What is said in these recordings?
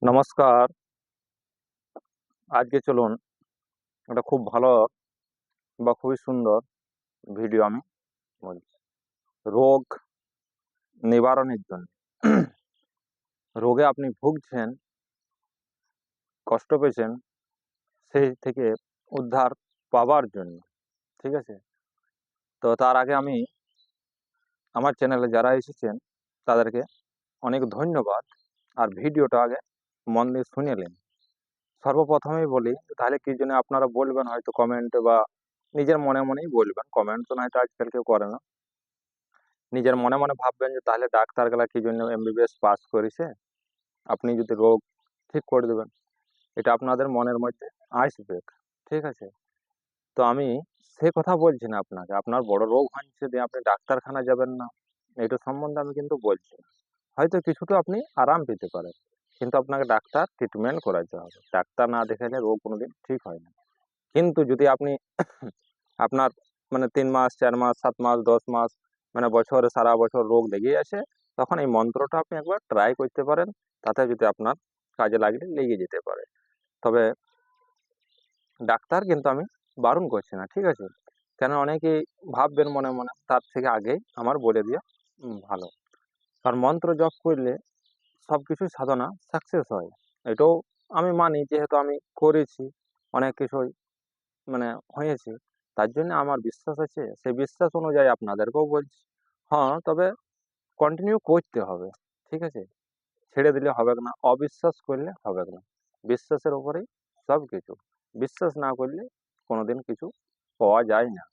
নমস্কার। আজকে চলুন একটা খুব ভালো বা খুবই সুন্দর ভিডিও আমি বলছি। রোগ নিবারণের জন্য। রোগে আপনি ভুগছেন, কষ্ট পেয়েছেন, সেই থেকে উদ্ধার পাবার জন্য। ঠিক আছে? তো তার আগে আমি আমার চ্যানেলে যারা এসেছেন তাদেরকে অনেক ধন্যবাদ। আর ভিডিওটা আগে মন দিয়ে শুনে নিন। সর্বপ্রথমেই বলি, তাহলে কি জন্য আপনারা বলবেন হয়তো কমেন্টে বা নিজের মনে মনেই বলবেন। কমেন্ট তো নয়তো আজকাল কেউ করে না। নিজের মনে মনে ভাববেন যে তাহলে ডাক্তারগুলা কি জন্য এমবিবিএস পাস করেছে, আপনি যদি রোগ ঠিক করে দেবেন, এটা আপনাদের মনের মধ্যে আসবে। ঠিক আছে? তো আমি সে কথা বলছি না আপনাকে। আপনার বড় রোগ হয়েছে দিয়ে আপনি ডাক্তারখানা যাবেন না, এটা সম্বন্ধে আমি কিন্তু বলছি না। হয়তো কিছুটা আপনি আরাম পেতে পারেন, কিন্তু আপনাকে ডাক্তার ট্রিটমেন্ট করাতে হবে। ডাক্তার না দেখালে রোগ কোনোদিন ঠিক হয় না। কিন্তু যদি আপনি আপনার মানে 3 মাস, 4 মাস, 7 মাস, 10 মাস, মানে বছরে সারা বছর রোগ লেগেই আছে, তখন এই মন্ত্রটা আপনি একবার ট্রাই করতে পারেন। তাতে যদি আপনার কাজে লাগলে লেগে যেতে পারে। তবে ডাক্তার কিন্তু আমি বারণ করছি না। ঠিক আছে? কেন অনেকেই ভাববেন মনে মনে, তার থেকে আগেই আমার বলে দেওয়া ভালো। কারণ মন্ত্র জপ করলে সবকিছুই সাধনা সাকসেস হয়। এটাও আমি মানি, যেহেতু আমি করেছি, অনেক কিছুই মানে হয়েছে। তার জন্য আমার বিশ্বাস আছে, সেই বিশ্বাস অনুযায়ী আপনাদেরকেও বলছি। হ্যাঁ, তবে কন্টিনিউ করতে হবে। ঠিক আছে? ছেড়ে দিলে হবে না, অবিশ্বাস করলে হবে না। বিশ্বাসের উপরেই সব কিছু। বিশ্বাস না করলে কোনোদিন কিছু পাওয়া যায় না।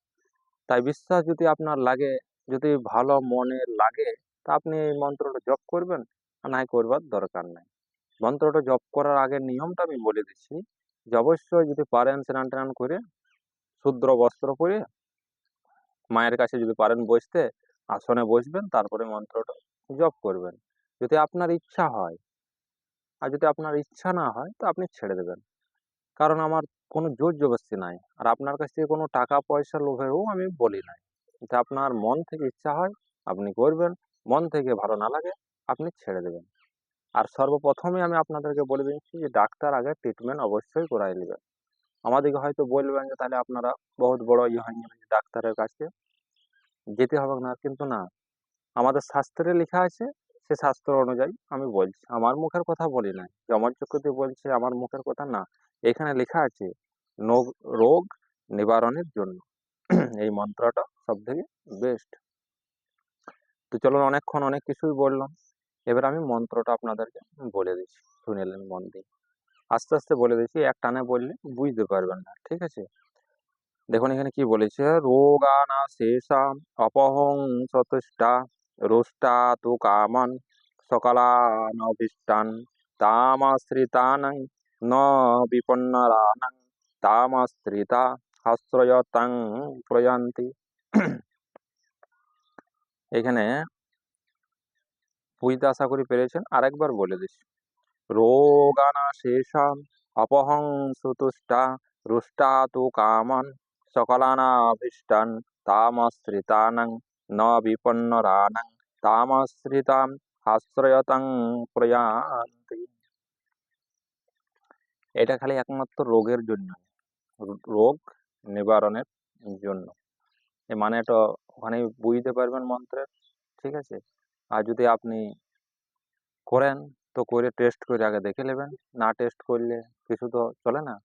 তাই বিশ্বাস যদি আপনার লাগে, যদি ভালো মনে লাগে, তা আপনি এই মন্ত্রটা জপ করবেন, আর নাই করবার দরকার নাই। মন্ত্রটা জপ করার আগের নিয়মটা আমি বলে দিচ্ছি, যে অবশ্যই যদি পারেন স্নান টান করে শুদ্র বস্ত্র পরে মায়ের কাছে যদি পারেন বসতে, আসনে বসবেন, তারপরে মন্ত্রটা জপ করবেন। যদি আপনার ইচ্ছা হয়, আর যদি আপনার ইচ্ছা না হয় তো আপনি ছেড়ে দেবেন। কারণ আমার কোনো জোর জবরদস্তি নাই, আর আপনার কাছ থেকে কোনো টাকা পয়সা লোভেও আমি বলি নাই। যদি আপনার মন থেকে ইচ্ছা হয় আপনি করবেন, মন থেকে ভালো না লাগে আপনি ছেড়ে দেবেন। আর সর্বপ্রথমে আমি আপনাদেরকে বলে দিচ্ছি যে ডাক্তার আগে ট্রিটমেন্ট অবশ্যই করাই নেবেন। আমাদেরকে হয়তো বলবেন যে তাহলে আপনারা বহুত বড় ইয়ে হয়ে গেলেন, ডাক্তারের কাছে যেতে হবে না, কিন্তু না, আমাদের শাস্ত্রে লেখা আছে, সে শাস্ত্র অনুযায়ী আমি বলছি। আমার মুখের কথা বলি নাই, যমজ চক্রবর্তী বলছে আমার মুখের কথা না। এখানে লেখা আছে রোগ নিবারণের জন্য এই মন্ত্রটা সব থেকে বেস্ট। তো চলুন, অনেকক্ষণ অনেক কিছুই বললাম, এবার আমি মন্ত্রটা আপনাদেরকে বলে দিচ্ছি, শুনেলেন মন দিয়ে। আস্তে আস্তে বলে দিচ্ছি, এক টানে বললে বুঝতে পারবেন না। ঠিক আছে? দেখুন এখানে কি বলেছে, রোগানা শেষাম অপহং সতুষ্টা রুষ্টা তু কামান সকালানভিষ্টান তামাশ্রিতানাং ন বিপন্নরানাং তামাশ্রিতা আশ্রয়তাং প্রয়ান্তি। এখানে বুঝতে আশা করি পেরেছেন, আরেকবার বলে দিচ্ছি। রোগানা শেষাম অপহং সুতুষ্টা রুষ্টা তু কামান সকলানাভীষ্টান তামাশ্রিতানাং ন বিপন্নরানাং তামাশ্রিতাম আশ্রয়তাং প্রয়ান্তি। এটা খালি একমাত্র রোগের জন্য, রোগ নিবারণের জন্য। এ মানেটা ওখানে বুঝতে পারবেন মন্ত্রের। ঠিক আছে? আর যদি আপনি করেন, তো করে টেস্ট করে আগে দেখে নেবেন। না টেস্ট করলে কিছু তো চলে না।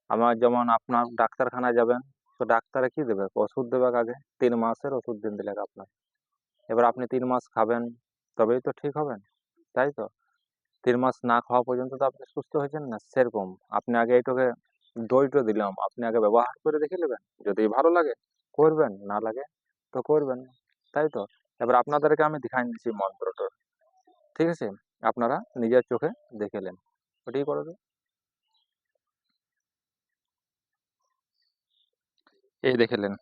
আমার যেমন আপনার ডাক্তারখানায় যাবেন, তো ডাক্তারে কি দেবে, ওষুধ দেবে আগে, 3 মাসের ওষুধ দিলে আপনার। এবার আপনি 3 মাস খাবেন, তবেই তো ঠিক হবেন। তাই তো? 3 মাস না খাওয়া পর্যন্ত তো আপনি সুস্থ হয়েছেন না। সেরকম আপনি আগে এইটাকে দইটা দিলাম, আপনি আগে ব্যবহার করে দেখে নেবেন। যদি ভালো লাগে করবেন, না লাগে তো করবেন না। তাই তো? এবার আপনাদেরকে আমি দেখাই দিচ্ছি মন্ত্রটা। ঠিক আছে? আপনারা নিজের চোখে দেখে নেন, ওটাই করে দেন। এই দেখে নেন।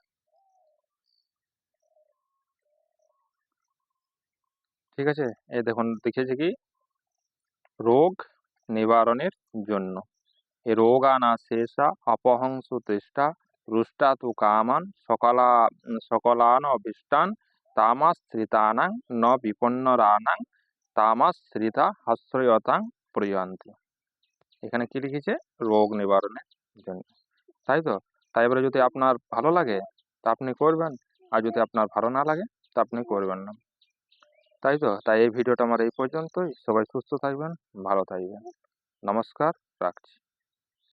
ঠিক আছে? এই দেখুন লিখেছে কি, রোগ নিবারণের জন্য। এ রোগানা শেষা অপহংসু তেষ্টা রুষ্টা তু কামান সকলান অভিষ্টান তামাশ্রিতানাং ন বিপন্নরানাং তামাশ্রিতা আশ্রয়তাং প্রয়ান্তি। এখানে কি লিখেছে? রোগ নিবারণের জন্য, তাই তো? তাই এবারে যদি আপনার ভালো লাগে তা আপনি করবেন, আর যদি আপনার ভালো না লাগে তা আপনি করবেন না, তাই তো? তাই এই ভিডিওটা আমার এই পর্যন্তই। সবাই সুস্থ থাকবেন, ভালো থাকবেন। নমস্কার, রাখছি।